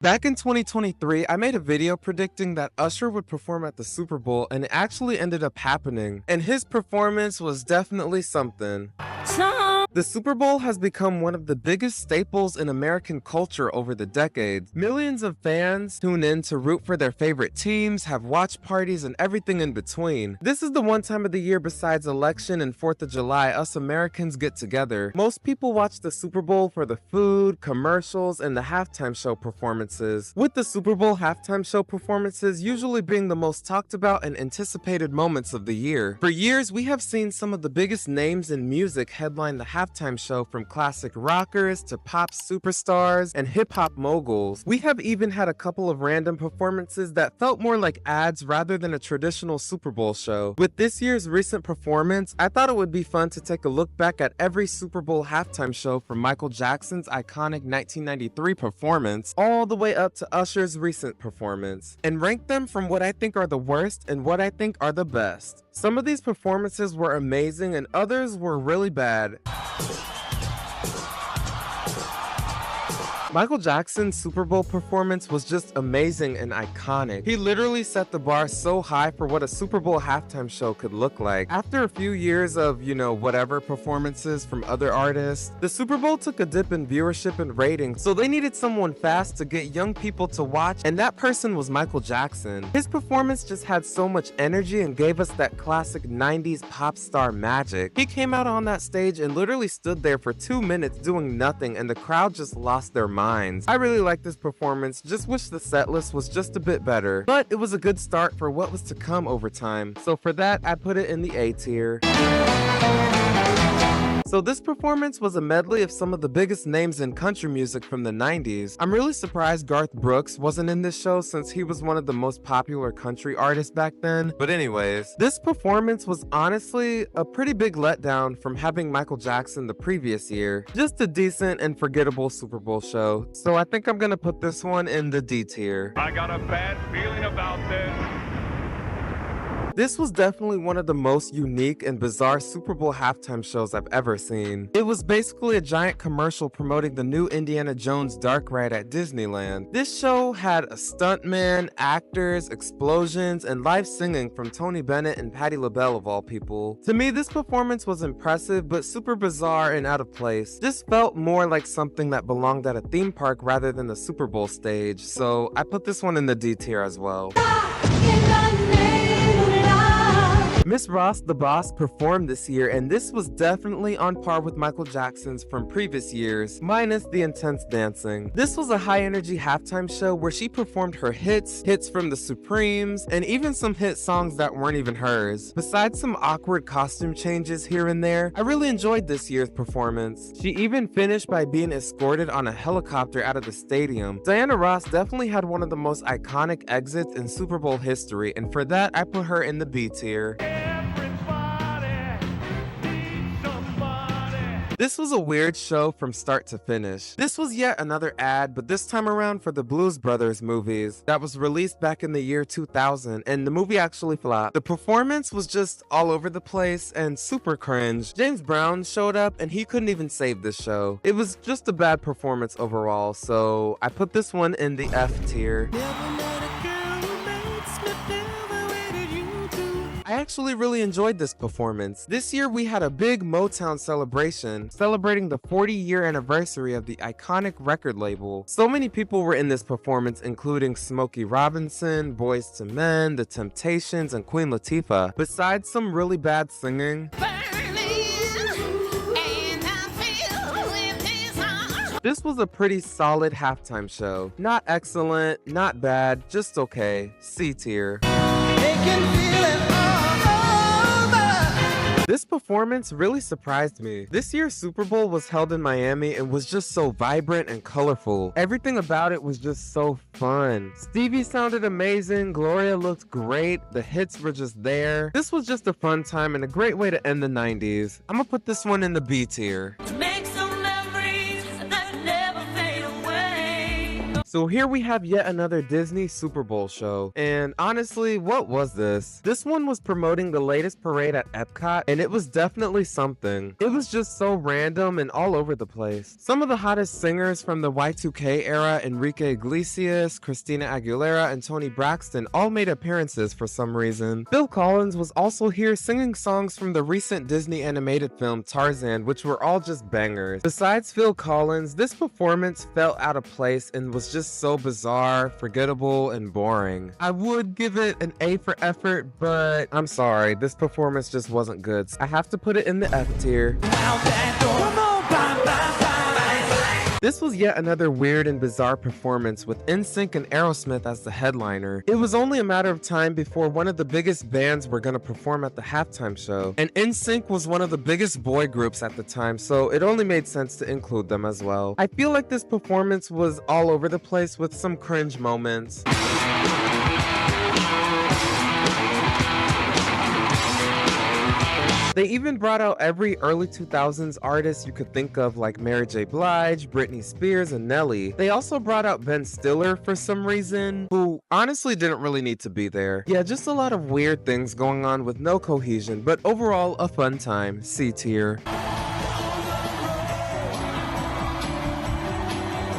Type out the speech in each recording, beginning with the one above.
Back in 2023, I made a video predicting that Usher would perform at the Super Bowl, and it actually ended up happening. And his performance was definitely something. The Super Bowl has become one of the biggest staples in American culture over the decades. Millions of fans tune in to root for their favorite teams, have watch parties, and everything in between. This is the one time of the year besides election and 4th of July us Americans get together. Most people watch the Super Bowl for the food, commercials, and the halftime show performances, with the Super Bowl halftime show performances usually being the most talked about and anticipated moments of the year. For years, we have seen some of the biggest names in music headline the halftime show, from classic rockers to pop superstars and hip-hop moguls. We have even had a couple of random performances that felt more like ads rather than a traditional Super Bowl show. With this year's recent performance, I thought it would be fun to take a look back at every Super Bowl halftime show from Michael Jackson's iconic 1993 performance all the way up to Usher's recent performance, and rank them from what I think are the worst and what I think are the best. Some of these performances were amazing and others were really bad. Michael Jackson's Super Bowl performance was just amazing and iconic. He literally set the bar so high for what a Super Bowl halftime show could look like. After a few years of, whatever performances from other artists, the Super Bowl took a dip in viewership and ratings, so they needed someone fast to get young people to watch, and that person was Michael Jackson. His performance just had so much energy and gave us that classic 90s pop star magic. He came out on that stage and literally stood there for 2 minutes doing nothing, and the crowd just lost their minds. I really liked this performance, just wish the set list was just a bit better, but it was a good start for what was to come over time. So for that, I put it in the A tier. So this performance was a medley of some of the biggest names in country music from the 90s. I'm really surprised Garth Brooks wasn't in this show since he was one of the most popular country artists back then. But anyways, this performance was honestly a pretty big letdown from having Michael Jackson the previous year. Just a decent and forgettable Super Bowl show. So I think I'm gonna put this one in the D tier. I got a bad feeling about this. This was definitely one of the most unique and bizarre Super Bowl halftime shows I've ever seen. It was basically a giant commercial promoting the new Indiana Jones dark ride at Disneyland. This show had a stuntman, actors, explosions, and live singing from Tony Bennett and Patti LaBelle of all people. To me, this performance was impressive but super bizarre and out of place. This felt more like something that belonged at a theme park rather than the Super Bowl stage, so I put this one in the D tier as well. Miss Ross the Boss performed this year, and this was definitely on par with Michael Jackson's from previous years, minus the intense dancing. This was a high-energy halftime show where she performed her hits from the Supremes, and even some hit songs that weren't even hers. Besides some awkward costume changes here and there, I really enjoyed this year's performance. She even finished by being escorted on a helicopter out of the stadium. Diana Ross definitely had one of the most iconic exits in Super Bowl history, and for that, I put her in the B tier. This was a weird show from start to finish. This was yet another ad, but this time around for the Blues Brothers movies that was released back in the year 2000, and the movie actually flopped. The performance was just all over the place and super cringe. James Brown showed up and he couldn't even save this show. It was just a bad performance overall, so I put this one in the F tier. I actually really enjoyed this performance. This year we had a big Motown celebration, celebrating the 40-year anniversary of the iconic record label. So many people were in this performance, including Smokey Robinson, Boyz II Men, The Temptations, and Queen Latifah. Besides some really bad singing, this was a pretty solid halftime show. Not excellent, not bad, just okay. C tier. This performance really surprised me. This year's Super Bowl was held in Miami and was just so vibrant and colorful. Everything about it was just so fun. Stevie sounded amazing, Gloria looked great, the hits were just there. This was just a fun time and a great way to end the 90s. I'm gonna put this one in the B tier. So here we have yet another Disney Super Bowl show, and honestly, what was this? This one was promoting the latest parade at Epcot, and it was definitely something. It was just so random and all over the place. Some of the hottest singers from the Y2K era, Enrique Iglesias, Christina Aguilera, and Toni Braxton all made appearances for some reason. Phil Collins was also here singing songs from the recent Disney animated film Tarzan, which were all just bangers. Besides Phil Collins, this performance felt out of place and was just so bizarre, forgettable, and boring. I would give it an A for effort, but I'm sorry, this performance just wasn't good. I have to put it in the F tier. This was yet another weird and bizarre performance with NSYNC and Aerosmith as the headliner. It was only a matter of time before one of the biggest bands were gonna perform at the halftime show, and NSYNC was one of the biggest boy groups at the time, so it only made sense to include them as well. I feel like this performance was all over the place with some cringe moments. They even brought out every early 2000s artist you could think of, like Mary J. Blige, Britney Spears, and Nelly. They also brought out Ben Stiller for some reason, who honestly didn't really need to be there. Yeah, just a lot of weird things going on with no cohesion, but overall a fun time. C tier.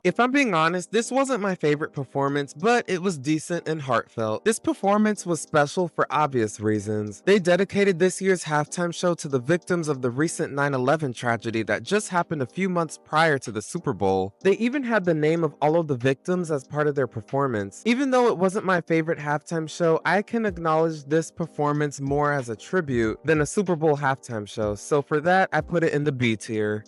If I'm being honest, this wasn't my favorite performance, but it was decent and heartfelt. This performance was special for obvious reasons. They dedicated this year's halftime show to the victims of the recent 9/11 tragedy that just happened a few months prior to the Super Bowl. They even had the name of all of the victims as part of their performance. Even though it wasn't my favorite halftime show, I can acknowledge this performance more as a tribute than a Super Bowl halftime show, so for that, I put it in the B tier.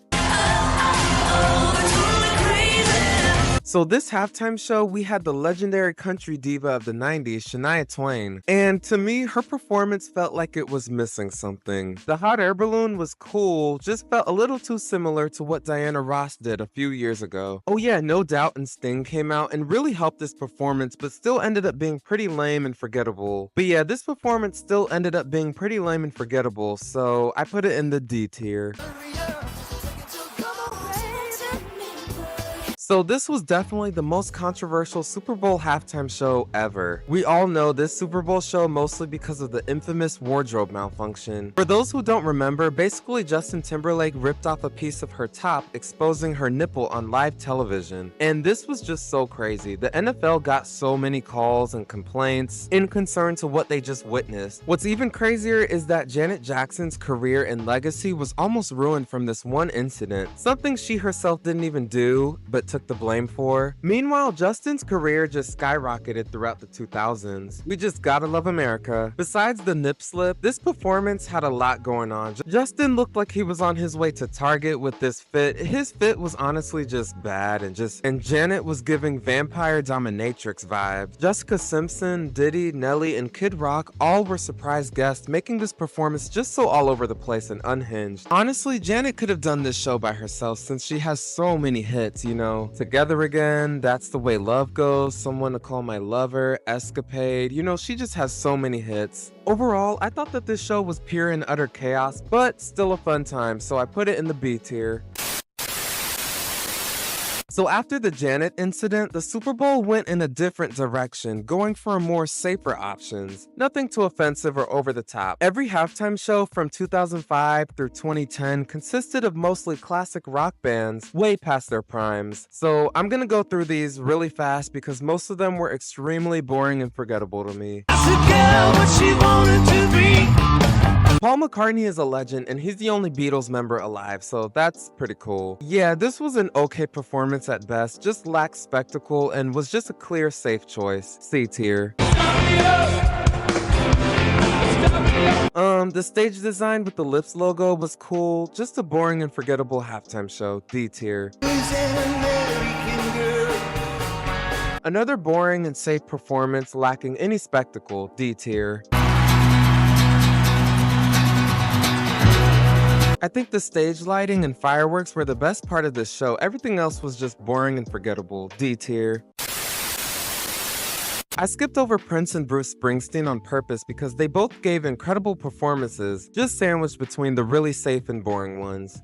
So this halftime show, we had the legendary country diva of the 90s, Shania Twain. And to me, her performance felt like it was missing something. The hot air balloon was cool, just felt a little too similar to what Diana Ross did a few years ago. Oh yeah, No Doubt and Sting came out and really helped this performance, but still ended up being pretty lame and forgettable. But yeah, this performance still ended up being pretty lame and forgettable, so I put it in the D tier. So this was definitely the most controversial Super Bowl halftime show ever. We all know this Super Bowl show mostly because of the infamous wardrobe malfunction. For those who don't remember, basically Justin Timberlake ripped off a piece of her top, exposing her nipple on live television. And this was just so crazy. The NFL got so many calls and complaints in concern to what they just witnessed. What's even crazier is that Janet Jackson's career and legacy was almost ruined from this one incident, something she herself didn't even do, but took the blame for. Meanwhile, Justin's career just skyrocketed throughout the 2000s. We just gotta love America. Besides the nip slip, this performance had a lot going on. Justin looked like he was on his way to Target with this fit. His fit was honestly just bad, and Janet was giving vampire dominatrix vibes. Jessica Simpson, Diddy, Nelly, and Kid Rock all were surprise guests, making this performance just so all over the place and unhinged. Honestly, Janet could have done this show by herself since she has so many hits, you know. Together Again, That's the Way Love Goes, Someone to Call My Lover, Escapade, you know, she just has so many hits. Overall, I thought that this show was pure and utter chaos, but still a fun time, so I put it in the B tier. So after the Janet incident, the Super Bowl went in a different direction, going for more safer options. Nothing too offensive or over the top. Every halftime show from 2005 through 2010 consisted of mostly classic rock bands way past their primes. So I'm gonna go through these really fast because most of them were extremely boring and forgettable to me. Paul McCartney is a legend, and he's the only Beatles member alive, so that's pretty cool. Yeah, this was an okay performance at best, just lacked spectacle, and was just a clear, safe choice. C tier. The stage design with the Lips logo was cool, just a boring and forgettable halftime show. D tier. Another boring and safe performance lacking any spectacle. D tier. I think the stage lighting and fireworks were the best part of this show. Everything else was just boring and forgettable. D tier. I skipped over Prince and Bruce Springsteen on purpose because they both gave incredible performances, just sandwiched between the really safe and boring ones.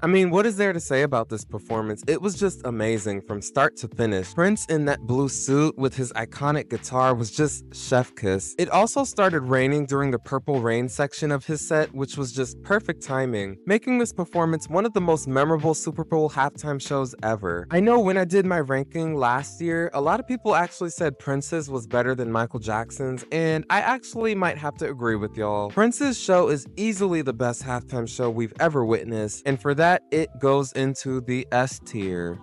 I mean, what is there to say about this performance? It was just amazing from start to finish. Prince in that blue suit with his iconic guitar was just chef kiss. It also started raining during the Purple Rain section of his set, which was just perfect timing, making this performance one of the most memorable Super Bowl halftime shows ever. I know when I did my ranking last year, a lot of people actually said Prince's was better than Michael Jackson's, and I actually might have to agree with y'all. Prince's show is easily the best halftime show we've ever witnessed, and for that, it goes into the S tier.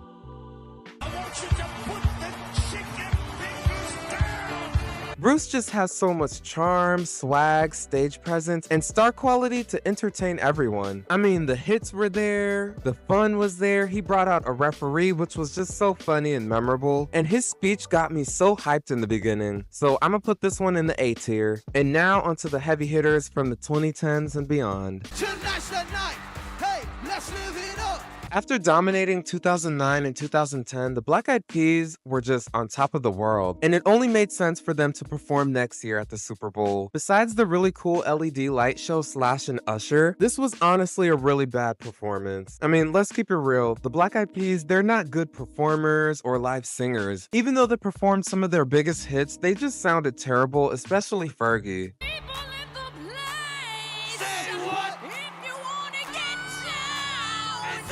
Bruce just has so much charm, swag, stage presence, and star quality to entertain everyone. I mean, the hits were there, the fun was there, he brought out a referee which was just so funny and memorable, and his speech got me so hyped in the beginning. So I'm gonna put this one in the A tier. And now onto the heavy hitters from the 2010s and beyond. Tonight's the night. Hey, let's live it up. After dominating 2009 and 2010, the Black Eyed Peas were just on top of the world, and it only made sense for them to perform next year at the Super Bowl. Besides the really cool LED light show Slash and Usher, this was honestly a really bad performance. I mean, let's keep it real, the Black Eyed Peas, they're not good performers or live singers. Even though they performed some of their biggest hits, they just sounded terrible, especially Fergie.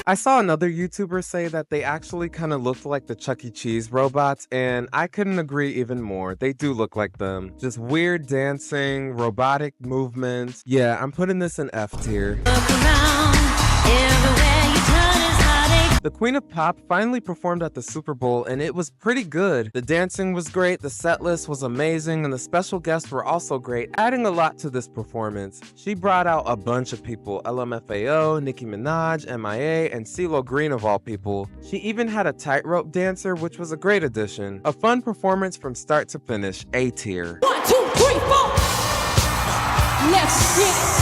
I saw another YouTuber say that they actually kind of looked like the Chuck E. Cheese robots, and I couldn't agree even more. They do look like them. Just weird dancing, robotic movements. Yeah, I'm putting this in F tier. The Queen of Pop finally performed at the Super Bowl, and it was pretty good. The dancing was great, the set list was amazing, and the special guests were also great, adding a lot to this performance. She brought out a bunch of people, LMFAO, Nicki Minaj, MIA, and CeeLo Green of all people. She even had a tightrope dancer, which was a great addition. A fun performance from start to finish, A tier. 1, 2, 3, 4. Let's get it.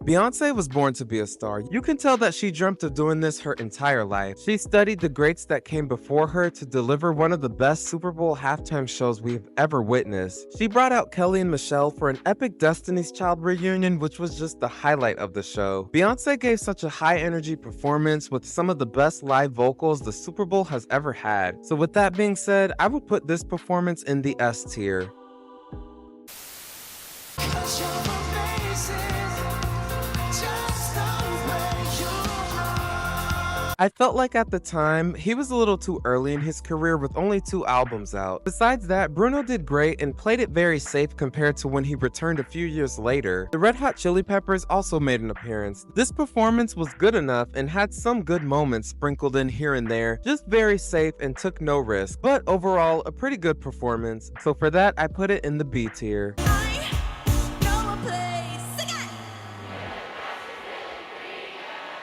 Beyoncé was born to be a star. You can tell that she dreamt of doing this her entire life. She studied the greats that came before her to deliver one of the best Super Bowl halftime shows we've ever witnessed. She brought out Kelly and Michelle for an epic Destiny's Child reunion, which was just the highlight of the show. Beyoncé gave such a high energy performance with some of the best live vocals the Super Bowl has ever had. So with that being said, I would put this performance in the S tier. I felt like at the time, he was a little too early in his career with only 2 albums out. Besides that, Bruno did great and played it very safe compared to when he returned a few years later. The Red Hot Chili Peppers also made an appearance. This performance was good enough and had some good moments sprinkled in here and there, just very safe and took no risk. But overall, a pretty good performance. So for that, I put it in the B tier.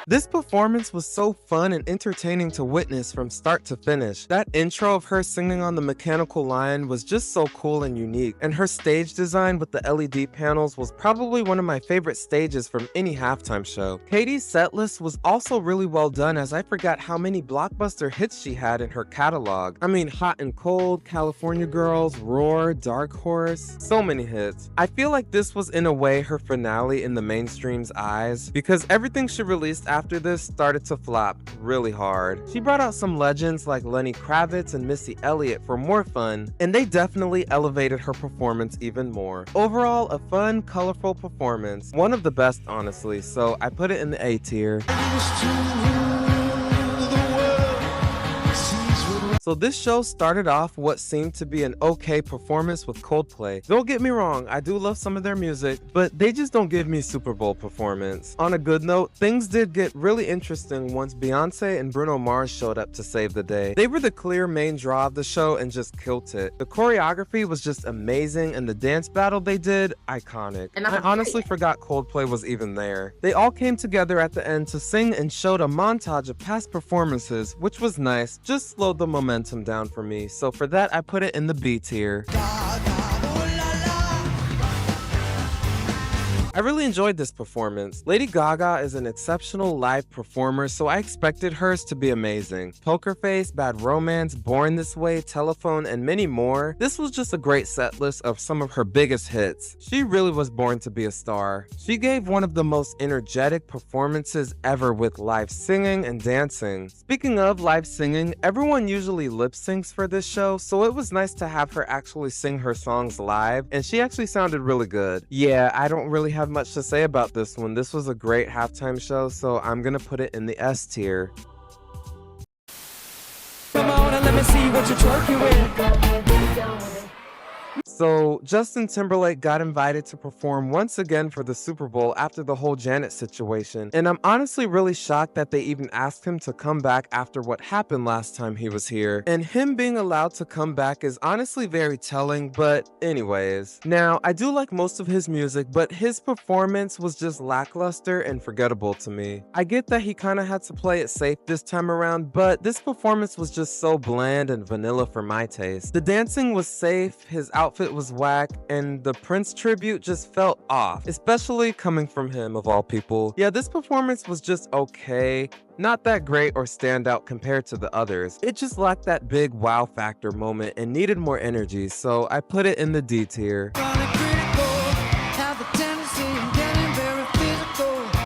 This performance was so fun and entertaining to witness from start to finish. That intro of her singing on the mechanical lion was just so cool and unique, and her stage design with the LED panels was probably one of my favorite stages from any halftime show. Katy's setlist was also really well done, as I forgot how many blockbuster hits she had in her catalog. I mean, Hot and Cold, California Girls, Roar, Dark Horse, so many hits. I feel like this was in a way her finale in the mainstream's eyes, because everything she released after this started to flop really hard. She brought out some legends like Lenny Kravitz and Missy Elliott for more fun, and they definitely elevated her performance even more. Overall, a fun, colorful performance. One of the best, honestly, so I put it in the A tier. So this show started off what seemed to be an okay performance with Coldplay. Don't get me wrong, I do love some of their music, but they just don't give me Super Bowl performance. On a good note, things did get really interesting once Beyonce and Bruno Mars showed up to save the day. They were the clear main draw of the show and just killed it. The choreography was just amazing, and the dance battle they did, iconic. And I honestly forgot Coldplay was even there. They all came together at the end to sing and showed a montage of past performances, which was nice, just slowed the momentum down for me, so for that I put it in the B tier. I I really enjoyed this performance. Lady Gaga is an exceptional live performer, so I expected hers to be amazing. Poker Face, Bad Romance, Born This Way, Telephone, and many more. This was just a great set list of some of her biggest hits. She really was born to be a star. She gave one of the most energetic performances ever with live singing and dancing. Speaking of live singing, everyone usually lip syncs for this show, so it was nice to have her actually sing her songs live, and she actually sounded really good. Yeah, I don't really have much to say about this one. This was a great halftime show, so I'm gonna put it in the S tier. Come on and let me see what you're twerking with. So, Justin Timberlake got invited to perform once again for the Super Bowl after the whole Janet situation, and I'm honestly really shocked that they even asked him to come back after what happened last time he was here. And him being allowed to come back is honestly very telling, but anyways. Now, I do like most of his music, but his performance was just lackluster and forgettable to me. I get that he kind of had to play it safe this time around, but this performance was just so bland and vanilla for my taste. The dancing was safe, his outfit was whack, and the Prince tribute just felt off, especially coming from him of all people. Yeah, this performance was just okay. Not that great or stand out compared to the others. It just lacked that big wow factor moment and needed more energy, so I put it in the D tier.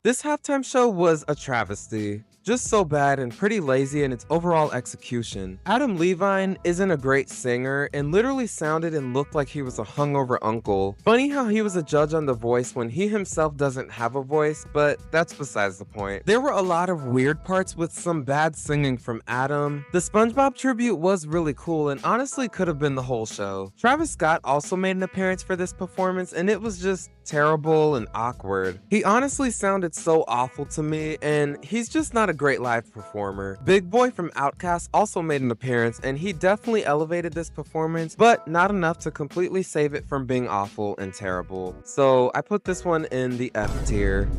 This halftime show was a travesty. Just so bad and pretty lazy in its overall execution. Adam Levine isn't a great singer and literally sounded and looked like he was a hungover uncle. Funny how he was a judge on The Voice when he himself doesn't have a voice, but that's besides the point. There were a lot of weird parts with some bad singing from Adam. The SpongeBob tribute was really cool and honestly could have been the whole show. Travis Scott also made an appearance for this performance and it was just terrible and awkward. He honestly sounded so awful to me, and he's just not a great live performer. Big Boy from Outkast also made an appearance and he definitely elevated this performance, but not enough to completely save it from being awful and terrible. So I put this one in the F tier.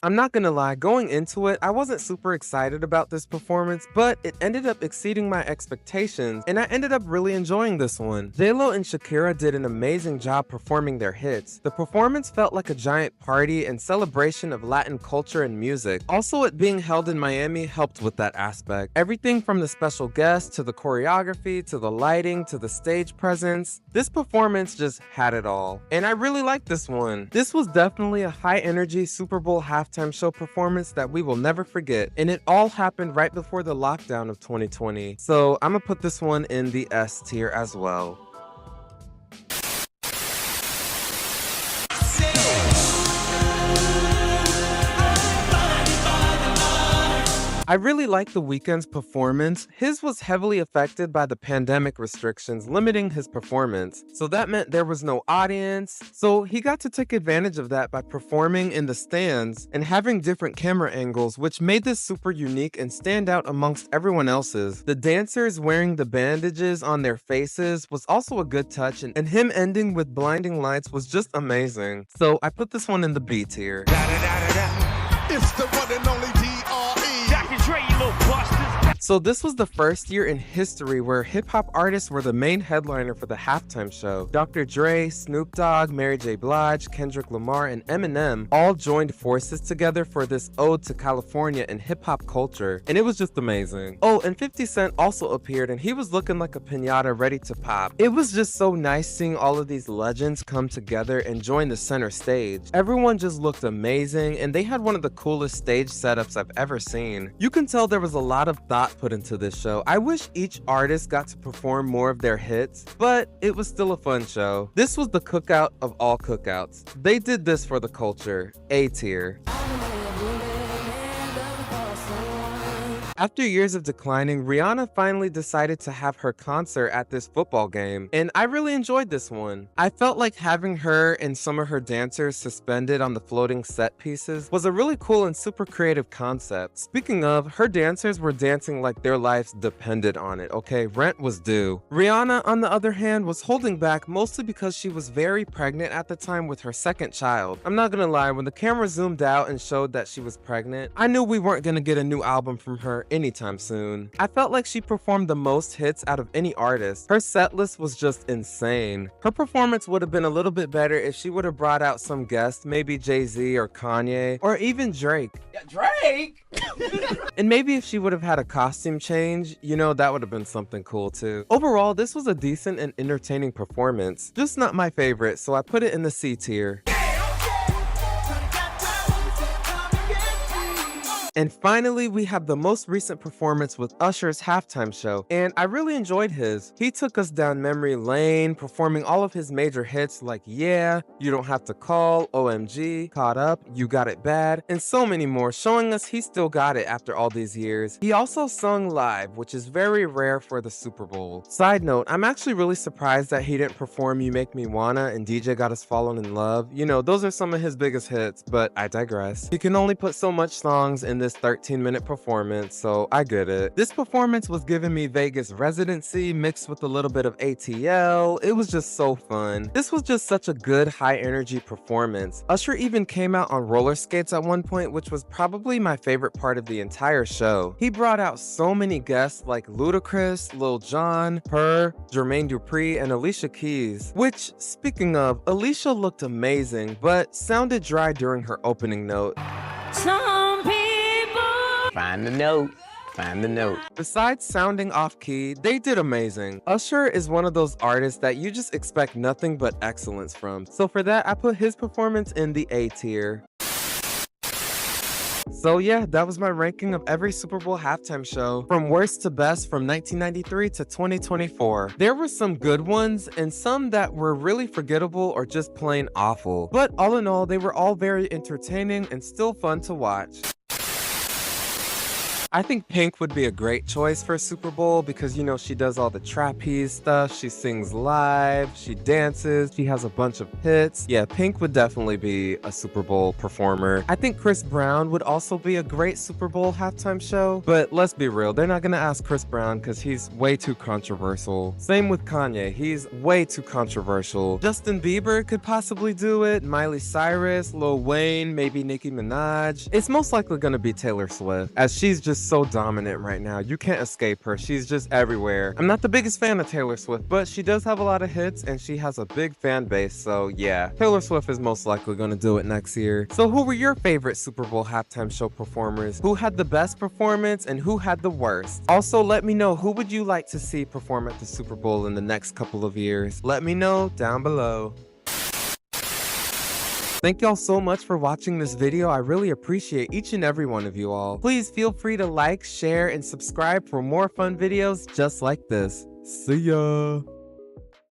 I'm not gonna lie, going into it, I wasn't super excited about this performance, but it ended up exceeding my expectations, and I ended up really enjoying this one. J-Lo and Shakira did an amazing job performing their hits. The performance felt like a giant party and celebration of Latin culture and music. Also, it being held in Miami helped with that aspect. Everything from the special guests, to the choreography, to the lighting, to the stage presence. This performance just had it all. And I really liked this one. This was definitely a high-energy Super Bowl halftime show performance that we will never forget, and it all happened right before the lockdown of 2020. So I'm gonna put this one in the S tier as well. I really liked The Weeknd's performance. His was heavily affected by the pandemic restrictions limiting his performance, so that meant there was no audience. So he got to take advantage of that by performing in the stands and having different camera angles, which made this super unique and stand out amongst everyone else's. The dancers wearing the bandages on their faces was also a good touch, and him ending with blinding lights was just amazing. So I put this one in the B tier. It's the one and only DRE. Dre, you little busters. So this was the first year in history where hip-hop artists were the main headliner for the halftime show. Dr. Dre, Snoop Dogg, Mary J. Blige, Kendrick Lamar, and Eminem all joined forces together for this ode to California and hip-hop culture, and it was just amazing. Oh, and 50 Cent also appeared, and he was looking like a piñata ready to pop. It was just so nice seeing all of these legends come together and join the center stage. Everyone just looked amazing, and they had one of the coolest stage setups I've ever seen. You can tell there was a lot of thought put into this show. I wish each artist got to perform more of their hits, but it was still a fun show. This was the cookout of all cookouts. They did this for the culture. A tier. After years of declining, Rihanna finally decided to have her concert at this football game, and I really enjoyed this one. I felt like having her and some of her dancers suspended on the floating set pieces was a really cool and super creative concept. Speaking of, her dancers were dancing like their lives depended on it, okay? Rent was due. Rihanna, on the other hand, was holding back mostly because she was very pregnant at the time with her second child. I'm not gonna lie, when the camera zoomed out and showed that she was pregnant, I knew we weren't gonna get a new album from her anytime soon. I felt like she performed the most hits out of any artist. Her set list was just insane. Her performance would have been a little bit better if she would have brought out some guests, maybe Jay-Z or Kanye, or even Drake. Yeah, Drake! And maybe if she would have had a costume change, you know, that would have been something cool too. Overall, this was a decent and entertaining performance. Just not my favorite, so I put it in the C tier. And finally, we have the most recent performance with Usher's halftime show, and I really enjoyed his. He took us down memory lane, performing all of his major hits like Yeah, You Don't Have to Call, OMG, Caught Up, You Got It Bad, and so many more, showing us he still got it after all these years. He also sung live, which is very rare for the Super Bowl. Side note, I'm actually really surprised that he didn't perform You Make Me Wanna and DJ Got Us Falling in Love. You know, those are some of his biggest hits, but I digress. He can only put so much songs in this 13-minute performance, so I get it. This performance was giving me Vegas residency mixed with a little bit of ATL. It was just so fun. This was just such a good high energy performance. Usher even came out on roller skates at one point, which was probably my favorite part of the entire show. He brought out so many guests like Ludacris, Lil Jon, Her, Jermaine Dupri, and Alicia Keys, which, speaking of, Alicia looked amazing, but sounded dry during her opening note. Find the note. Find the note. Besides sounding off-key, they did amazing. Usher is one of those artists that you just expect nothing but excellence from. So for that, I put his performance in the A tier. So yeah, that was my ranking of every Super Bowl halftime show, from worst to best from 1993 to 2024. There were some good ones and some that were really forgettable or just plain awful. But all in all, they were all very entertaining and still fun to watch. I think Pink would be a great choice for Super Bowl because, you know, she does all the trapeze stuff, she sings live, she dances, she has a bunch of hits. Yeah, Pink would definitely be a Super Bowl performer. I think Chris Brown would also be a great Super Bowl halftime show, but let's be real, they're not gonna ask Chris Brown because he's way too controversial. Same with Kanye, he's way too controversial. Justin Bieber could possibly do it, Miley Cyrus, Lil Wayne, maybe Nicki Minaj. It's most likely gonna be Taylor Swift, as she's just so dominant right now. You can't escape her. She's just everywhere. I'm not the biggest fan of Taylor Swift, but she does have a lot of hits and she has a big fan base. So yeah, Taylor Swift is most likely going to do it next year. So who were your favorite Super Bowl halftime show performers? Who had the best performance and who had the worst? Also, let me know, who would you like to see perform at the Super Bowl in the next couple of years? Let me know down below. Thank y'all so much for watching this video. I really appreciate each and every one of you all. Please feel free to like, share, and subscribe for more fun videos just like this. See ya!